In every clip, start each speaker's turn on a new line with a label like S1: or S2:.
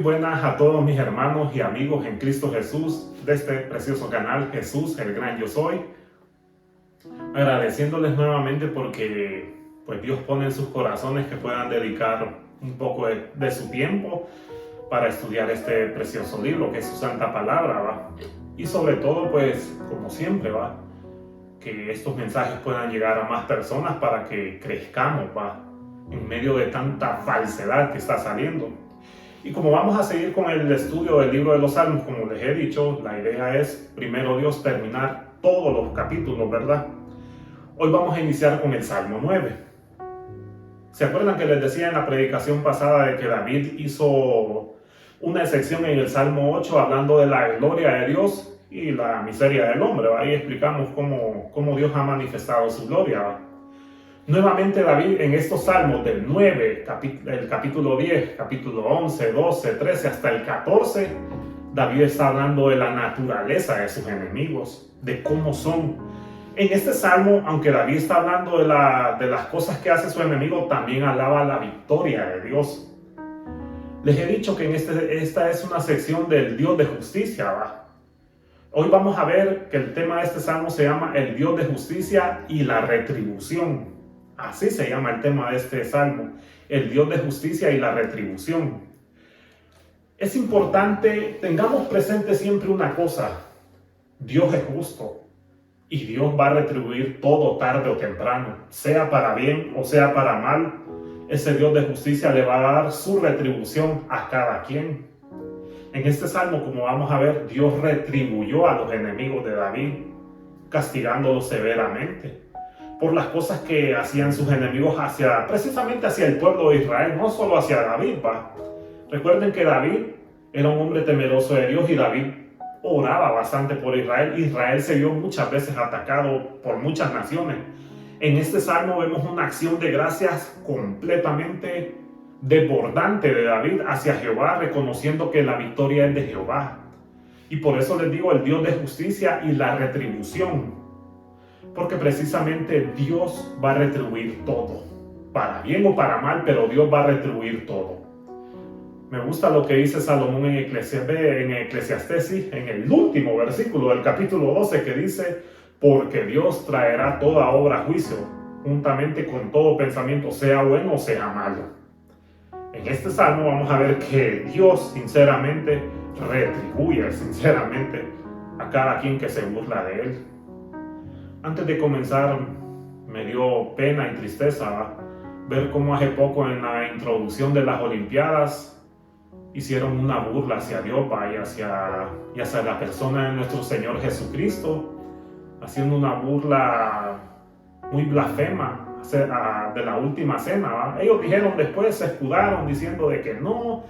S1: buenas a todos mis hermanos y amigos en Cristo Jesús de este precioso canal Jesús, el gran yo soy. Agradeciéndoles nuevamente porque pues Dios pone en sus corazones que puedan dedicar un poco de su tiempo para estudiar este precioso libro que es su santa palabra, ¿va? Y sobre todo, pues, como siempre, ¿va? Que estos mensajes puedan llegar a más personas para que crezcamos, ¿va? En medio de tanta falsedad que está saliendo. Y como vamos a seguir con el estudio del libro de los Salmos, como les he dicho, la idea es, primero Dios, terminar todos los capítulos, ¿verdad? Hoy vamos a iniciar con el Salmo 9. ¿Se acuerdan que les decía en la predicación pasada de que David hizo una sección en el Salmo 8 hablando de la gloria de Dios y la miseria del hombre? ¿Va? Ahí explicamos cómo Dios ha manifestado su gloria, ¿va? Nuevamente David en estos salmos del 9, el capítulo 10, capítulo 11, 12, 13 hasta el 14, David está hablando de la naturaleza de sus enemigos, de cómo son. En este salmo, aunque David está hablando de las cosas que hace su enemigo, también alaba la victoria de Dios. Les he dicho que esta es una sección del Dios de justicia, ¿va? Hoy vamos a ver que el tema de este salmo se llama el Dios de justicia y la retribución. Así se llama el tema de este salmo, el Dios de justicia y la retribución. Es importante, tengamos presente siempre una cosa: Dios es justo y Dios va a retribuir todo tarde o temprano, sea para bien o sea para mal. Ese Dios de justicia le va a dar su retribución a cada quien. En este salmo, como vamos a ver, Dios retribuyó a los enemigos de David, castigándolos severamente por las cosas que hacían sus enemigos precisamente hacia el pueblo de Israel, no solo hacia David, ¿va? Recuerden que David era un hombre temeroso de Dios y David oraba bastante por Israel. Israel se vio muchas veces atacado por muchas naciones. En este salmo vemos una acción de gracias completamente desbordante de David hacia Jehová, reconociendo que la victoria es de Jehová. Y por eso les digo el Dios de justicia y la retribución. Porque precisamente Dios va a retribuir todo, para bien o para mal, pero Dios va a retribuir todo. Me gusta lo que dice Salomón en Eclesiastés, en el último versículo del capítulo 12, que dice: porque Dios traerá toda obra a juicio, juntamente con todo pensamiento, sea bueno o sea malo. En este salmo vamos a ver que Dios sinceramente retribuye a cada quien que se burla de él. Antes de comenzar, me dio pena y tristeza ver cómo hace poco en la introducción de las Olimpiadas hicieron una burla hacia Dios y hacia la persona de nuestro Señor Jesucristo, haciendo una burla muy blasfema de la última cena, ¿va? Ellos dijeron después, se escudaron diciendo de que no,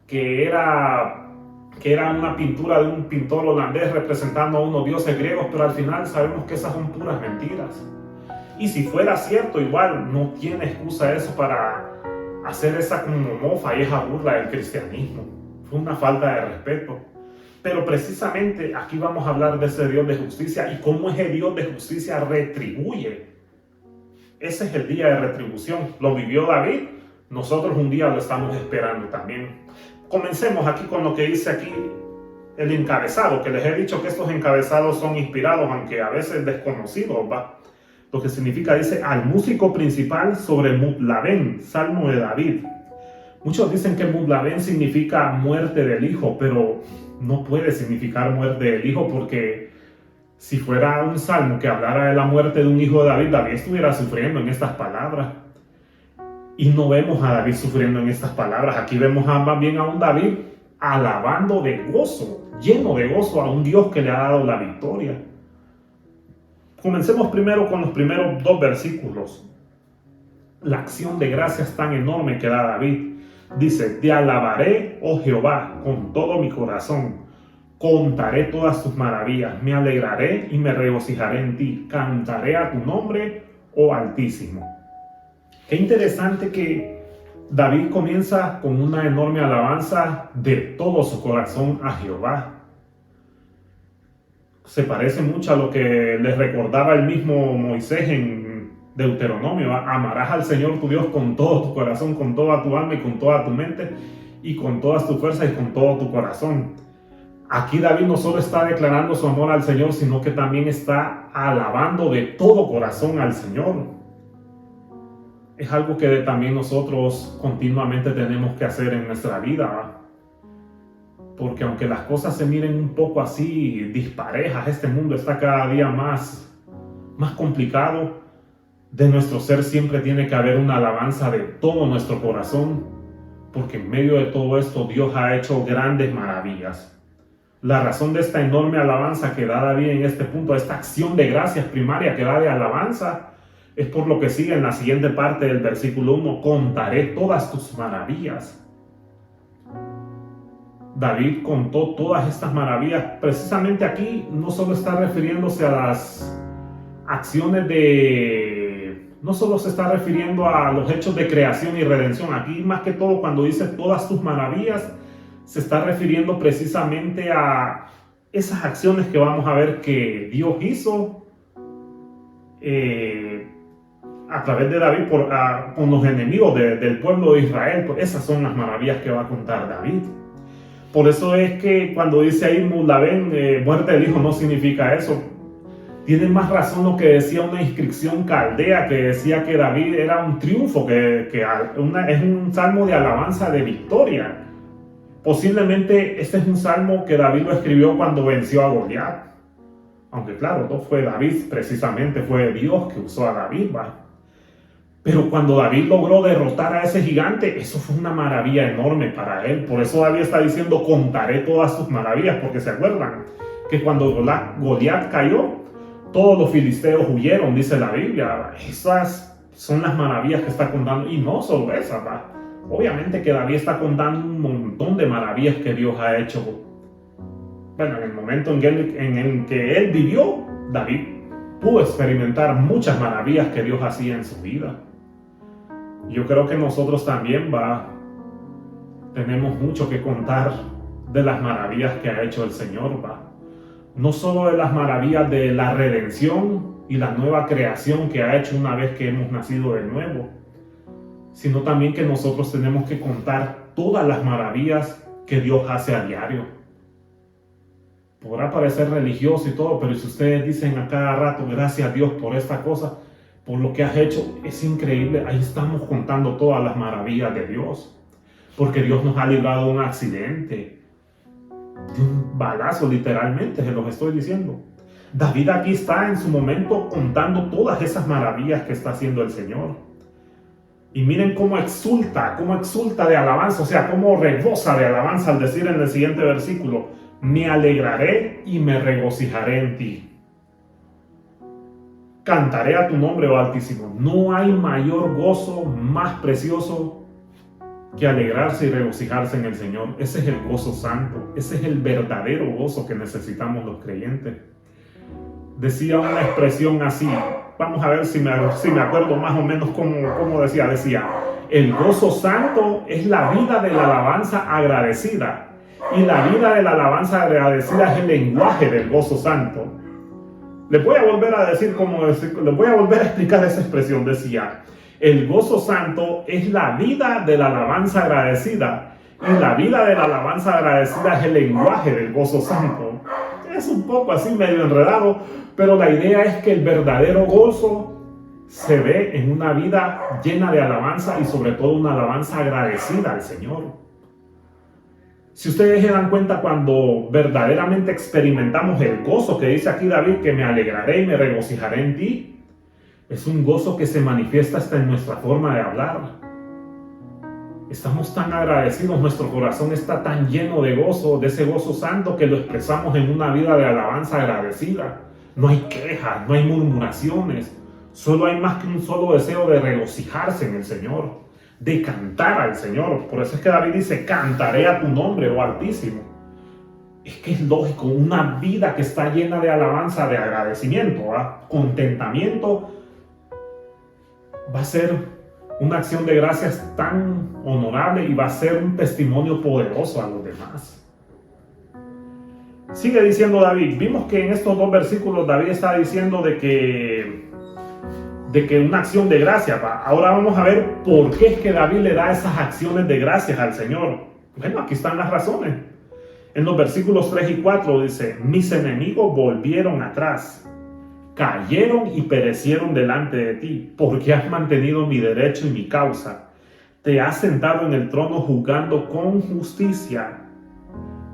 S1: que era una pintura de un pintor holandés representando a unos dioses griegos, pero al final sabemos que esas son puras mentiras. Y si fuera cierto, igual no tiene excusa eso para hacer esa como mofa y esa burla del cristianismo. Fue una falta de respeto. Pero precisamente aquí vamos a hablar de ese Dios de justicia y cómo ese Dios de justicia retribuye. Ese es el día de retribución. Lo vivió David, nosotros un día lo estamos esperando también. Comencemos aquí con lo que dice aquí el encabezado, que les he dicho que estos encabezados son inspirados, aunque a veces desconocidos, ¿va? Lo que significa, dice, al músico principal sobre Mutlavén, Salmo de David. Muchos dicen que Mutlavén significa muerte del hijo, pero no puede significar muerte del hijo, porque si fuera un salmo que hablara de la muerte de un hijo de David, David estuviera sufriendo en estas palabras. Y no vemos a David sufriendo en estas palabras. Aquí vemos más bien a un David alabando de gozo, lleno de gozo a un Dios que le ha dado la victoria. Comencemos primero con los primeros dos versículos. La acción de gracias tan enorme que da David. Dice: te alabaré, oh Jehová, con todo mi corazón. Contaré todas tus maravillas. Me alegraré y me regocijaré en ti. Cantaré a tu nombre, oh Altísimo. Qué interesante que David comienza con una enorme alabanza de todo su corazón a Jehová. Se parece mucho a lo que les recordaba el mismo Moisés en Deuteronomio. Amarás al Señor tu Dios con todo tu corazón, con toda tu alma y con toda tu mente. y con todas tus fuerzas y con todo tu corazón. Aquí David no solo está declarando su amor al Señor, sino que también está alabando de todo corazón al Señor. Es algo que también nosotros continuamente tenemos que hacer en nuestra vida, porque aunque las cosas se miren un poco así disparejas, este mundo está cada día más complicado. De nuestro ser siempre tiene que haber una alabanza de todo nuestro corazón, porque en medio de todo esto Dios ha hecho grandes maravillas. La razón de esta enorme alabanza que da David en este punto, esta acción de gracias primaria que da de alabanza, es por lo que sigue en la siguiente parte del versículo 1: contaré todas tus maravillas. David contó todas estas maravillas. Precisamente aquí no solo está refiriéndose a las acciones no solo se está refiriendo a los hechos de creación y redención. Aquí más que todo, cuando dice todas tus maravillas, se está refiriendo precisamente a esas acciones que vamos a ver que Dios hizo a través de David con los enemigos del pueblo de Israel. Pues esas son las maravillas que va a contar David. Por eso es que cuando dice ahí Mulabén, muerte del hijo, no significa eso. Tiene más razón lo que decía una inscripción caldea, que decía que David era un triunfo, es un salmo de alabanza, de victoria. Posiblemente este es un salmo que David lo escribió cuando venció a Goliat. Aunque claro, no fue David, precisamente fue Dios que usó a David, ¿va? Pero cuando David logró derrotar a ese gigante, eso fue una maravilla enorme para él. Por eso David está diciendo, contaré todas sus maravillas, porque se acuerdan que cuando Goliat cayó, todos los filisteos huyeron, dice la Biblia. Esas son las maravillas que está contando, y no solo esas, ¿va? Obviamente que David está contando un montón de maravillas que Dios ha hecho. Bueno, en el momento en el que él vivió, David pudo experimentar muchas maravillas que Dios hacía en su vida. Yo creo que nosotros también tenemos mucho que contar de las maravillas que ha hecho el Señor, no solo de las maravillas de la redención y la nueva creación que ha hecho una vez que hemos nacido de nuevo, sino también que nosotros tenemos que contar todas las maravillas que Dios hace a diario. Podrá parecer religioso y todo, pero si ustedes dicen a cada rato, gracias a Dios por esta cosa, por lo que has hecho, es increíble. Ahí estamos contando todas las maravillas de Dios, porque Dios nos ha librado de un accidente, de un balazo, literalmente, se los estoy diciendo. David aquí está en su momento contando todas esas maravillas que está haciendo el Señor. Y miren cómo exulta de alabanza, o sea, cómo rebosa de alabanza al decir en el siguiente versículo: me alegraré y me regocijaré en ti. Cantaré a tu nombre, oh Altísimo. No hay mayor gozo más precioso que alegrarse y regocijarse en el Señor. Ese es el gozo santo, ese es el verdadero gozo que necesitamos los creyentes. Decía una expresión así, vamos a ver si me acuerdo más o menos cómo decía. Decía, el gozo santo es la vida de la alabanza agradecida, y la vida de la alabanza agradecida es el lenguaje del gozo santo. Les voy a volver a les voy a volver a explicar esa expresión. Decía, el gozo santo es la vida de la alabanza agradecida, y la vida de la alabanza agradecida es el lenguaje del gozo santo. Es un poco así medio enredado, pero la idea es que el verdadero gozo se ve en una vida llena de alabanza, y sobre todo una alabanza agradecida al Señor. Si ustedes se dan cuenta, cuando verdaderamente experimentamos el gozo que dice aquí David, que me alegraré y me regocijaré en ti, es un gozo que se manifiesta hasta en nuestra forma de hablar. Estamos tan agradecidos, nuestro corazón está tan lleno de gozo, de ese gozo santo, que lo expresamos en una vida de alabanza agradecida. No hay quejas, no hay murmuraciones, solo hay más que un solo deseo de regocijarse en el Señor, de cantar al Señor. Por eso es que David dice, cantaré a tu nombre, oh Altísimo. Es que es lógico, una vida que está llena de alabanza, de agradecimiento, contentamiento, va a ser una acción de gracias tan honorable y va a ser un testimonio poderoso a los demás. Sigue diciendo David, vimos que en estos dos versículos David está diciendo de que una acción de gracia. Ahora vamos a ver por qué es que David le da esas acciones de gracias al Señor. Bueno, aquí están las razones. En los versículos 3 y 4 dice: mis enemigos volvieron atrás, cayeron y perecieron delante de ti, porque has mantenido mi derecho y mi causa. Te has sentado en el trono juzgando con justicia.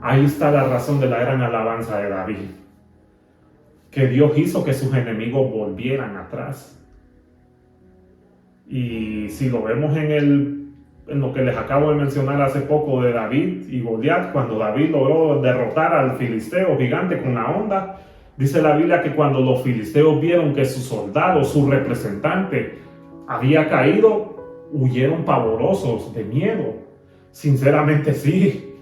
S1: Ahí está la razón de la gran alabanza de David. Que Dios hizo que sus enemigos volvieran atrás. Y si lo vemos en lo que les acabo de mencionar hace poco de David y Goliat, cuando David logró derrotar al filisteo gigante con la honda, dice la Biblia que cuando los filisteos vieron que su soldado, su representante, había caído, huyeron pavorosos de miedo. Sinceramente sí,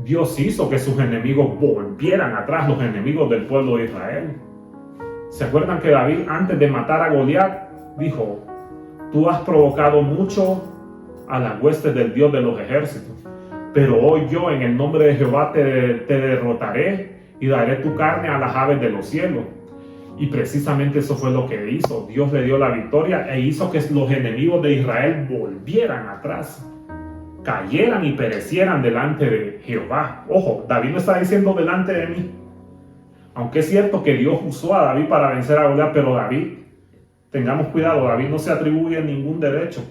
S1: Dios hizo que sus enemigos volvieran atrás, los enemigos del pueblo de Israel. ¿Se acuerdan que David, antes de matar a Goliat, dijo: tú has provocado mucho a las huestes del Dios de los ejércitos, pero hoy yo en el nombre de Jehová te derrotaré y daré tu carne a las aves de los cielos? Y precisamente eso fue lo que hizo. Dios le dio la victoria e hizo que los enemigos de Israel volvieran atrás, cayeran y perecieran delante de Jehová. Ojo, David no está diciendo delante de mí. Aunque es cierto que Dios usó a David para vencer a Goliat, pero David, tengamos cuidado, David no se atribuye ningún derecho.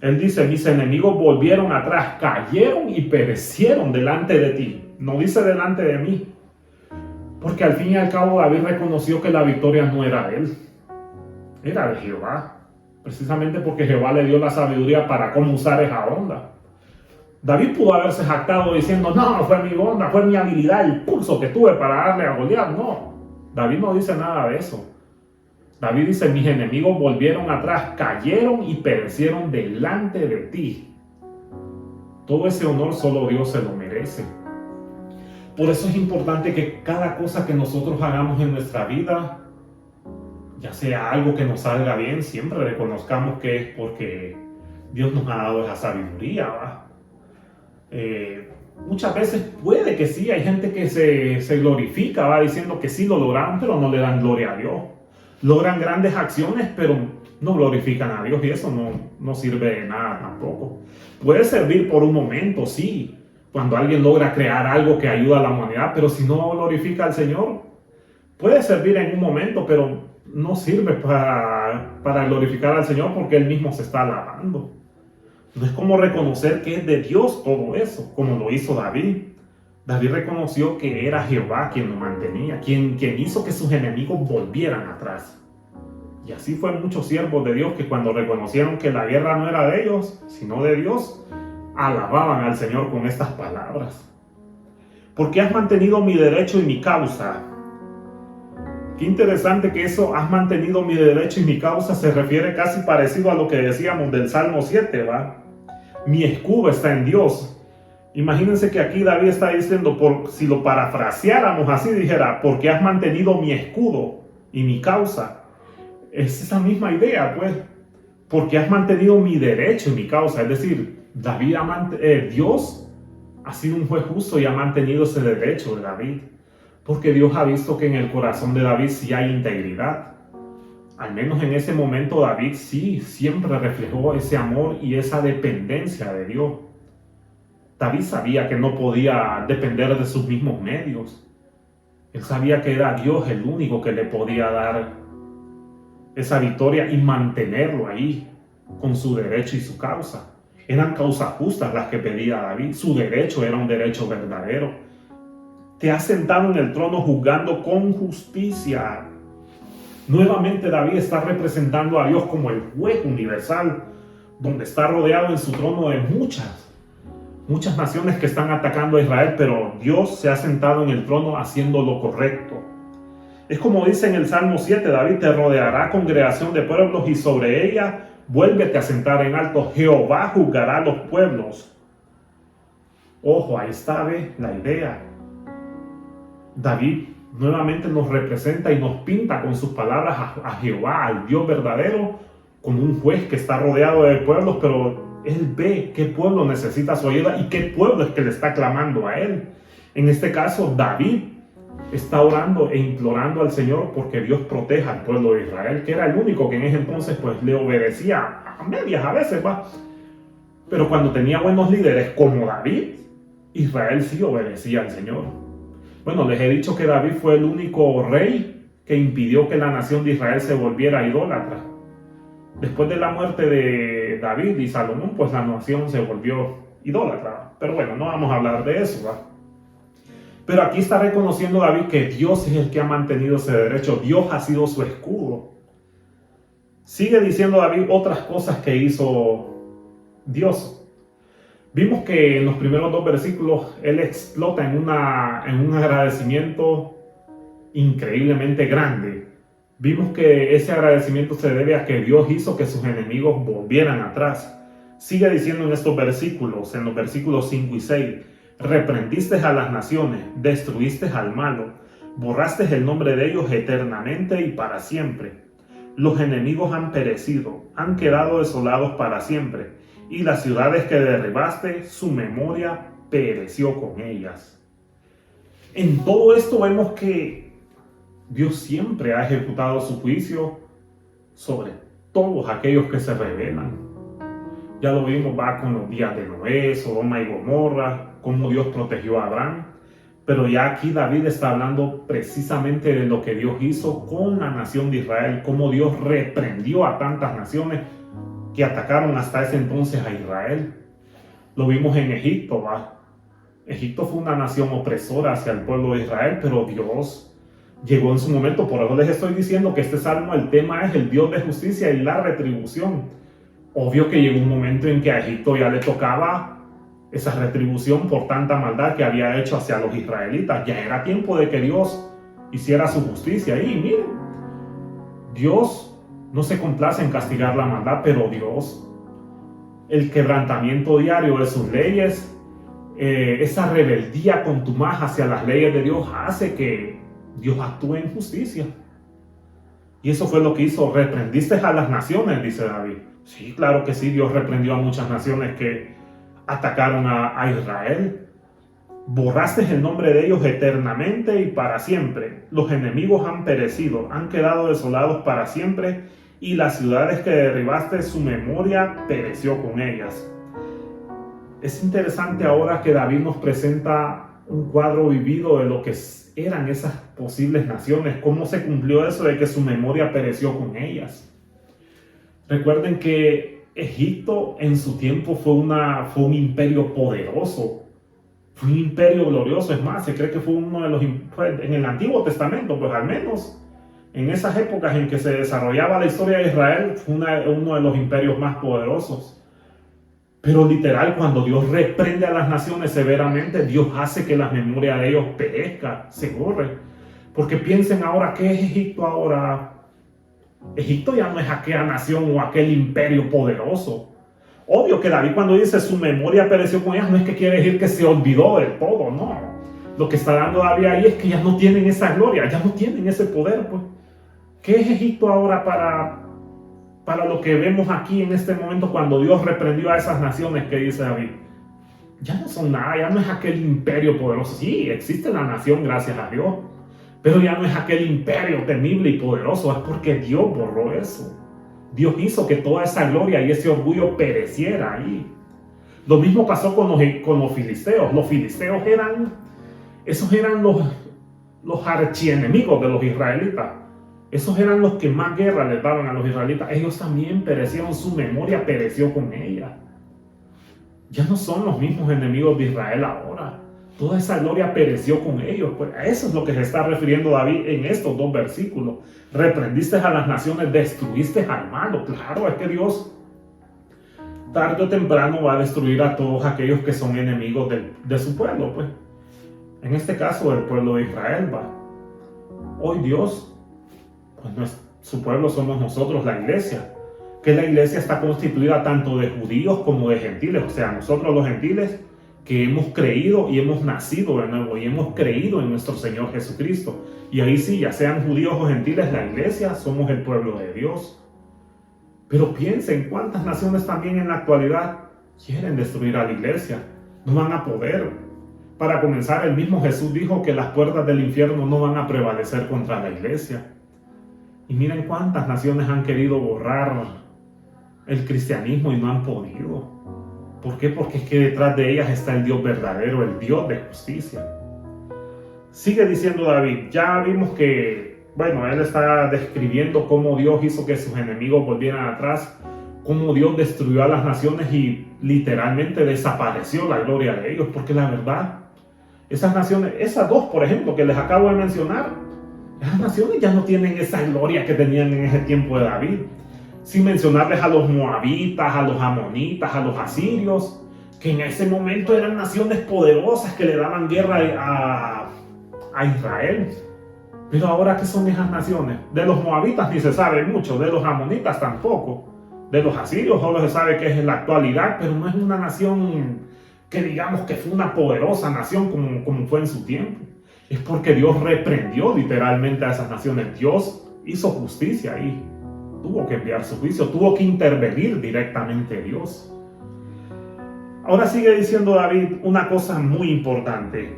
S1: Él dice: mis enemigos volvieron atrás, cayeron y perecieron delante de ti. No dice delante de mí. Porque al fin y al cabo David reconoció que la victoria no era de él, era de Jehová. Precisamente porque Jehová le dio la sabiduría para cómo usar esa onda. David pudo haberse jactado diciendo: no, fue mi onda, fue mi habilidad, el pulso que tuve para darle a Goliat. No, David no dice nada de eso. David dice: mis enemigos volvieron atrás, cayeron y perecieron delante de ti. Todo ese honor solo Dios se lo merece. Por eso es importante que cada cosa que nosotros hagamos en nuestra vida, ya sea algo que nos salga bien, siempre reconozcamos que es porque Dios nos ha dado esa sabiduría, ¿va? Muchas veces puede que sí, hay gente que se glorifica, va diciendo que sí lo lograron, pero no le dan gloria a Dios. Logran grandes acciones, pero no glorifican a Dios, y eso no sirve de nada tampoco. Puede servir por un momento, sí, cuando alguien logra crear algo que ayuda a la humanidad, pero si no glorifica al Señor, puede servir en un momento, pero no sirve para glorificar al Señor, porque Él mismo se está alabando. No es como reconocer que es de Dios todo eso, como lo hizo David. David reconoció que era Jehová quien lo mantenía, quien hizo que sus enemigos volvieran atrás. Y así fue muchos siervos de Dios que cuando reconocieron que la guerra no era de ellos, sino de Dios, alababan al Señor con estas palabras. Porque has mantenido mi derecho y mi causa. Qué interesante que eso, has mantenido mi derecho y mi causa, se refiere casi parecido a lo que decíamos del Salmo 7, ¿va? Mi escudo está en Dios. Imagínense que aquí David está diciendo, si lo parafraseáramos así, dijera: porque has mantenido mi escudo y mi causa. Es esa misma idea, pues. Porque has mantenido mi derecho y mi causa. Es decir, Dios ha sido un juez justo y ha mantenido ese derecho de David. Porque Dios ha visto que en el corazón de David sí hay integridad. Al menos en ese momento David sí siempre reflejó ese amor y esa dependencia de Dios. David sabía que no podía depender de sus mismos medios. Él sabía que era Dios el único que le podía dar esa victoria y mantenerlo ahí con su derecho y su causa. Eran causas justas las que pedía David. Su derecho era un derecho verdadero. Te has sentado en el trono juzgando con justicia. Nuevamente David está representando a Dios como el juez universal, donde está rodeado en su trono de muchas naciones que están atacando a Israel, pero Dios se ha sentado en el trono haciendo lo correcto. Es como dice en el Salmo 7, David: te rodeará congregación de pueblos y sobre ella vuélvete a sentar en alto. Jehová juzgará a los pueblos. Ojo, ahí está, ¿ve? La idea. David nuevamente nos representa y nos pinta con sus palabras a Jehová, al Dios verdadero, como un juez que está rodeado de pueblos, pero él ve qué pueblo necesita su ayuda y qué pueblo es que le está clamando a él. En este caso, David está orando e implorando al Señor porque Dios proteja al pueblo de Israel, que era el único que en ese entonces pues le obedecía a medias a veces, ¿va? Pero cuando tenía buenos líderes como David, Israel sí obedecía al Señor. Bueno, les he dicho que David fue el único rey que impidió que la nación de Israel se volviera idólatra. Después de la muerte de David y Salomón, pues la nación se volvió idólatra. Pero bueno, no vamos a hablar de eso, ¿va? Pero aquí está reconociendo David que Dios es el que ha mantenido ese derecho. Dios ha sido su escudo. Sigue diciendo David otras cosas que hizo Dios. Vimos que en los primeros 2 versículos él explota en un agradecimiento increíblemente grande. Vimos que ese agradecimiento se debe a que Dios hizo que sus enemigos volvieran atrás. Sigue diciendo en estos versículos, en los versículos 5 y 6, reprendiste a las naciones, destruiste al malo, borraste el nombre de ellos eternamente y para siempre. Los enemigos han perecido, han quedado desolados para siempre, y las ciudades que derribaste, su memoria pereció con ellas. En todo esto vemos que Dios siempre ha ejecutado su juicio sobre todos aquellos que se rebelan. Ya lo vimos, va con los días de Noé, Sodoma y Gomorra, cómo Dios protegió a Abraham. Pero ya aquí David está hablando precisamente de lo que Dios hizo con la nación de Israel, cómo Dios reprendió a tantas naciones que atacaron hasta ese entonces a Israel. Lo vimos en Egipto, ¿va? Egipto fue una nación opresora hacia el pueblo de Israel, pero Dios llegó en su momento. Por eso les estoy diciendo que este salmo, el tema es el Dios de justicia y la retribución. Obvio que llegó un momento en que a Egipto ya le tocaba esa retribución por tanta maldad que había hecho hacia los israelitas. Ya era tiempo de que Dios hiciera su justicia. Y miren, Dios no se complace en castigar la maldad, pero Dios, el quebrantamiento diario de sus leyes, esa rebeldía contumaz hacia las leyes de Dios hace que Dios actúe en justicia. Y eso fue lo que hizo. Reprendiste a las naciones, dice David. Sí, claro que sí, Dios reprendió a muchas naciones que atacaron a Israel. Borraste el nombre de ellos eternamente y para siempre. Los enemigos han perecido, han quedado desolados para siempre, y las ciudades que derribaste, su memoria pereció con ellas. Es interesante ahora que David nos presenta un cuadro vivido de lo que eran esas posibles naciones, cómo se cumplió eso de que su memoria pereció con ellas. Recuerden que Egipto en su tiempo fue un imperio poderoso. Fue un imperio glorioso. Es más, se cree que fue uno de los, en el Antiguo Testamento, pues al menos en esas épocas en que se desarrollaba la historia de Israel, fue uno de los imperios más poderosos. Pero literal, cuando Dios reprende a las naciones severamente, Dios hace que la memoria de ellos perezca, se borre. Porque piensen ahora, ¿qué es Egipto ahora? Egipto ya no es aquella nación o aquel imperio poderoso. Obvio que David, cuando dice su memoria pereció con ellas, no es que quiere decir que se olvidó del todo, no. Lo que está dando David ahí es que ya no tienen esa gloria, ya no tienen ese poder, pues. ¿Qué es Egipto ahora para lo que vemos aquí en este momento cuando Dios reprendió a esas naciones que dice David? Ya no son nada, ya no es aquel imperio poderoso. Sí, existe la nación, gracias a Dios, pero ya no es aquel imperio temible y poderoso. Es porque Dios borró eso. Dios hizo que toda esa gloria y ese orgullo pereciera ahí. Lo mismo pasó con los filisteos. Los filisteos eran los archienemigos de los israelitas. Esos eran los que más guerra les daban a los israelitas. Ellos también perecieron, su memoria pereció con ella. Ya no son los mismos enemigos de Israel ahora. Toda esa gloria pereció con ellos. Pues a eso es lo que se está refiriendo David en estos 2 versículos. Reprendiste a las naciones, destruiste al malo. Claro, es que Dios tarde o temprano va a destruir a todos aquellos que son enemigos de su pueblo. Pues en este caso del pueblo de Israel. Hoy Dios, pues su pueblo somos nosotros, la iglesia. Que la iglesia está constituida tanto de judíos como de gentiles. O sea, nosotros los gentiles que hemos creído y hemos nacido de nuevo y hemos creído en nuestro Señor Jesucristo. Y ahí sí, ya sean judíos o gentiles, la iglesia somos el pueblo de Dios. Pero piensen cuántas naciones también en la actualidad quieren destruir a la iglesia. No van a poder. Para comenzar, el mismo Jesús dijo que las puertas del infierno no van a prevalecer contra la iglesia. Y miren cuántas naciones han querido borrar el cristianismo y no han podido. ¿Por qué? Porque es que detrás de ellas está el Dios verdadero, el Dios de justicia. Sigue diciendo David, ya vimos que, bueno, él está describiendo cómo Dios hizo que sus enemigos volvieran atrás, cómo Dios destruyó a las naciones y literalmente desapareció la gloria de ellos, porque la verdad, esas naciones, esas dos, por ejemplo, que les acabo de mencionar, esas naciones ya no tienen esa gloria que tenían en ese tiempo de David. Sin mencionarles a los moabitas, a los amonitas, a los asirios, que en ese momento eran naciones poderosas que le daban guerra a Israel. Pero ahora, ¿qué son esas naciones? De los moabitas ni se sabe mucho, de los amonitas tampoco. De los asirios solo se sabe que es en la actualidad, pero no es una nación que digamos que fue una poderosa nación como fue en su tiempo. Es porque Dios reprendió literalmente a esas naciones. Dios hizo justicia ahí. Tuvo que enviar su juicio, tuvo que intervenir directamente Dios. Ahora sigue diciendo David una cosa muy importante.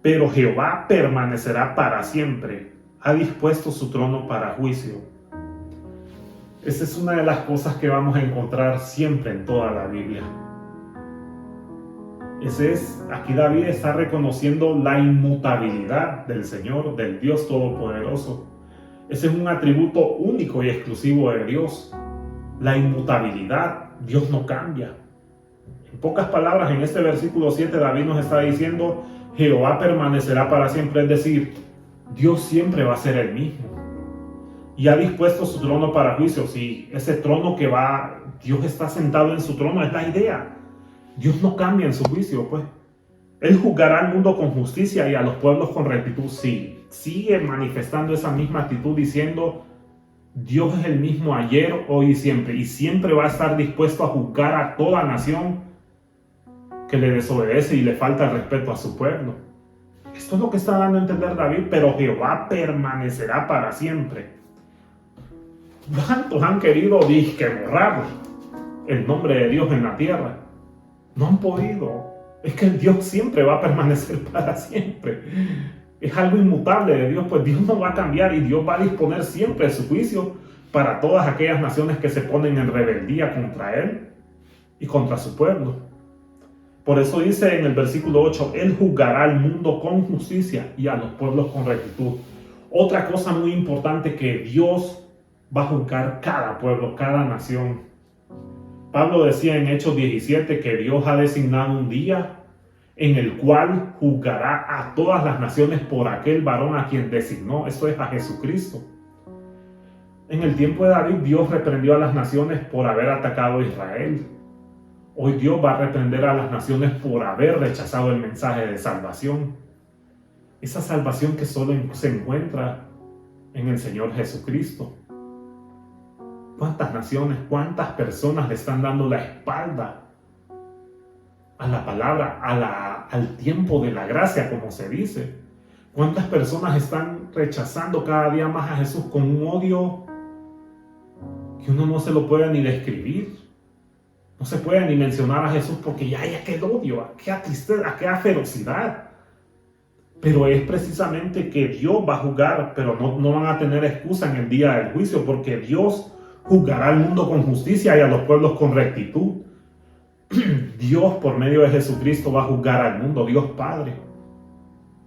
S1: Pero Jehová permanecerá para siempre. Ha dispuesto su trono para juicio. Esa es una de las cosas que vamos a encontrar siempre en toda la Biblia. Aquí David está reconociendo la inmutabilidad del Señor, del Dios Todopoderoso. Ese es un atributo único y exclusivo de Dios. La inmutabilidad. Dios no cambia. En pocas palabras, en este versículo 7 David nos está diciendo, Jehová permanecerá para siempre, es decir, Dios siempre va a ser el mismo. Y ha dispuesto su trono para juicio. Sí, ese trono Dios está sentado en su trono, es la idea. Dios no cambia en su juicio, pues. Él juzgará al mundo con justicia y a los pueblos con rectitud. Sí, sigue manifestando esa misma actitud diciendo, Dios es el mismo ayer, hoy y siempre va a estar dispuesto a juzgar a toda nación que le desobedece y le falta el respeto a su pueblo. Esto es lo que está dando a entender David, pero Jehová permanecerá para siempre. ¿Cuántos han querido borrar el nombre de Dios en la tierra? No han podido. Es que Dios siempre va a permanecer para siempre. Es algo inmutable de Dios, pues Dios no va a cambiar y Dios va a disponer siempre su juicio para todas aquellas naciones que se ponen en rebeldía contra Él y contra su pueblo. Por eso dice en el versículo 8, Él juzgará al mundo con justicia y a los pueblos con rectitud. Otra cosa muy importante, que Dios va a juzgar cada pueblo, cada nación. Pablo decía en Hechos 17 que Dios ha designado un día en el cual juzgará a todas las naciones por aquel varón a quien designó. Esto es a Jesucristo. En el tiempo de David, Dios reprendió a las naciones por haber atacado a Israel. Hoy Dios va a reprender a las naciones por haber rechazado el mensaje de salvación. Esa salvación que solo se encuentra en el Señor Jesucristo. ¿Cuántas naciones, cuántas personas le están dando la espalda a la palabra, al tiempo de la gracia, como se dice? ¿Cuántas personas están rechazando cada día más a Jesús con un odio que uno no se lo puede ni describir? No se puede ni mencionar a Jesús porque ya hay aquel odio, aquella tristeza, aquella ferocidad. Pero es precisamente que Dios va a juzgar, pero no van a tener excusa en el día del juicio, porque Dios juzgará al mundo con justicia y a los pueblos con rectitud. Dios, por medio de Jesucristo, va a juzgar al mundo, Dios Padre.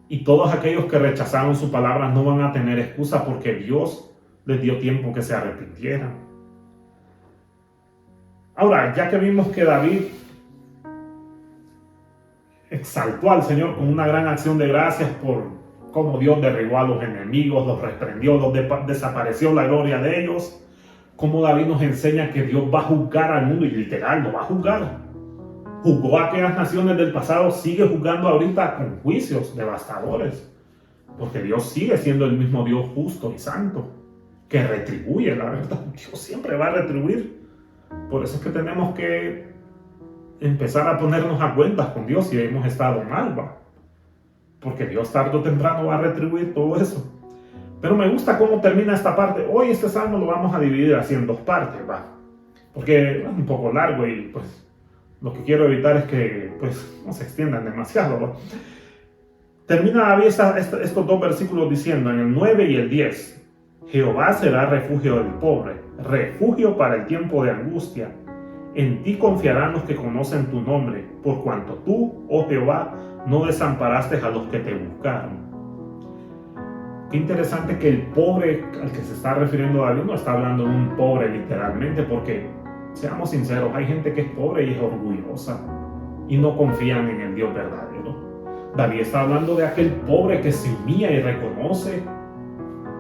S1: Y todos aquellos que rechazaron su palabra no van a tener excusa, porque Dios les dio tiempo que se arrepintieran. Ahora, ya que vimos que David exaltó al Señor con una gran acción de gracias por cómo Dios derribó a los enemigos, los reprendió, desapareció la gloria de ellos, cómo David nos enseña que Dios va a juzgar al mundo, y literal lo va a juzgar. Juzgó a aquellas naciones del pasado, sigue juzgando ahorita con juicios devastadores, porque Dios sigue siendo el mismo Dios justo y santo, que retribuye, la verdad. Dios siempre va a retribuir. Por eso es que tenemos que empezar a ponernos a cuentas con Dios si hemos estado mal, ¿va? Porque Dios tarde o temprano va a retribuir todo eso. Pero me gusta cómo termina esta parte. Hoy este salmo lo vamos a dividir así en dos partes, ¿va? Porque es un poco largo y pues lo que quiero evitar es que pues no se extiendan demasiado, ¿va? Termina David estos dos versículos diciendo en el 9 y el 10: Jehová será refugio del pobre, refugio para el tiempo de angustia. En ti confiarán los que conocen tu nombre, por cuanto tú, oh Jehová, no desamparaste a los que te buscaron. Qué interesante que el pobre al que se está refiriendo David no está hablando de un pobre literalmente, porque, seamos sinceros, hay gente que es pobre y es orgullosa y no confían en el Dios verdadero. David está hablando de aquel pobre que se humilla y reconoce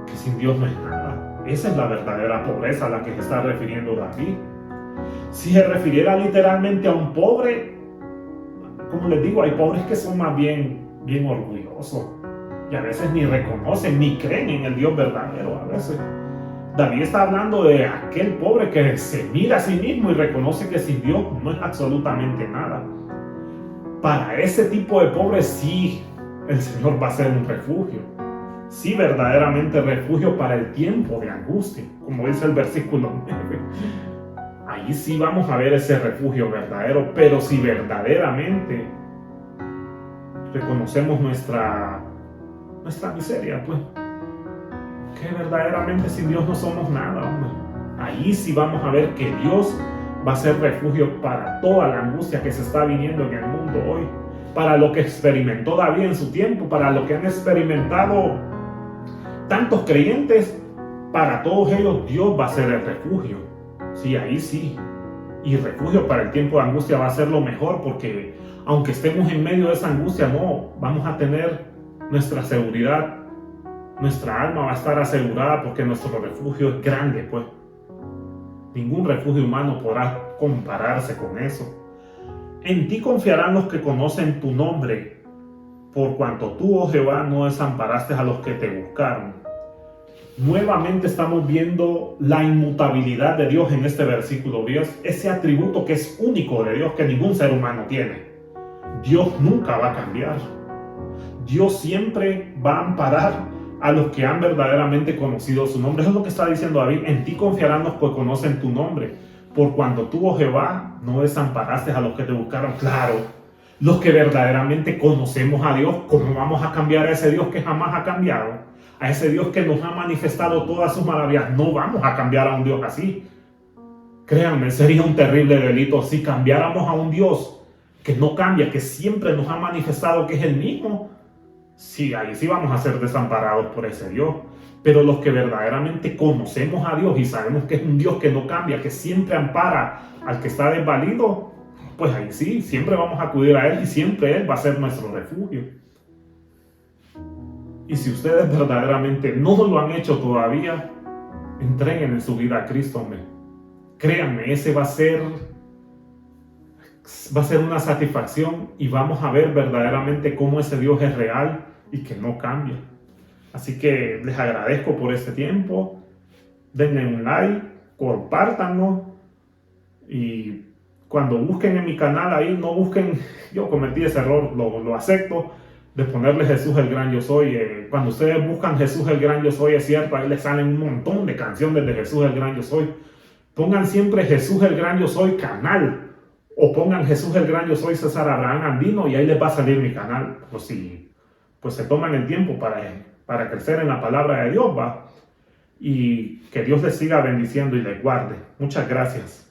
S1: que sin Dios no es nada. Esa es la verdadera pobreza a la que se está refiriendo David. Si se refiriera literalmente a un pobre, como les digo, hay pobres que son más bien orgullosos y a veces ni reconocen ni creen en el Dios verdadero. A veces David está hablando de aquel pobre que se mira a sí mismo y reconoce que sin Dios no es absolutamente nada. Para ese tipo de pobres sí, el Señor va a ser un refugio. Sí, verdaderamente refugio para el tiempo de angustia, como dice el versículo 9. Ahí sí vamos a ver ese refugio verdadero, pero si verdaderamente reconocemos nuestra miseria, pues, que verdaderamente sin Dios no somos nada, hombre. Ahí sí vamos a ver que Dios va a ser refugio para toda la angustia que se está viniendo en el mundo hoy, para lo que experimentó David en su tiempo, para lo que han experimentado tantos creyentes. Para todos ellos Dios va a ser el refugio. Sí, ahí sí. Y refugio para el tiempo de angustia va a ser lo mejor, porque aunque estemos en medio de esa angustia, no, vamos a tener nuestra seguridad. Nuestra alma va a estar asegurada porque nuestro refugio es grande, pues. Ningún refugio humano podrá compararse con eso. En ti confiarán los que conocen tu nombre, por cuanto tú, oh Jehová, no desamparaste a los que te buscaron. Nuevamente estamos viendo la inmutabilidad de Dios en este versículo. Dios, ese atributo que es único de Dios, que ningún ser humano tiene. Dios nunca va a cambiar. Dios siempre va a amparar a los que han verdaderamente conocido su nombre. Eso es lo que está diciendo David. En ti confiarán los que conocen tu nombre, por cuando tú, oh Jehová, no desamparaste a los que te buscaron. Claro, los que verdaderamente conocemos a Dios, ¿cómo vamos a cambiar a ese Dios que jamás ha cambiado? A ese Dios que nos ha manifestado todas sus maravillas. No vamos a cambiar a un Dios así. Créanme, sería un terrible delito si cambiáramos a un Dios que no cambia, que siempre nos ha manifestado que es el mismo. Sí, ahí sí vamos a ser desamparados por ese Dios. Pero los que verdaderamente conocemos a Dios y sabemos que es un Dios que no cambia, que siempre ampara al que está desvalido, pues ahí sí, siempre vamos a acudir a Él y siempre Él va a ser nuestro refugio. Y si ustedes verdaderamente no lo han hecho todavía, entreguen en su vida a Cristo, hombre. Créanme, ese va a ser una satisfacción y vamos a ver verdaderamente cómo ese Dios es real y que no cambia. Así que les agradezco por este tiempo. Denle un like, compártanlo y cuando busquen en mi canal ahí, no busquen, yo cometí ese error, lo acepto, de ponerle Jesús el gran yo soy. Cuando ustedes buscan Jesús el gran yo soy, es cierto, ahí les salen un montón de canciones de Jesús el gran yo soy. Pongan siempre Jesús el gran yo soy canal, o pongan Jesús el gran yo soy César Abraham Andino y ahí les va a salir mi canal. Pues si se toman el tiempo para crecer en la palabra de Dios, va. Y que Dios les siga bendiciendo y les guarde. Muchas gracias.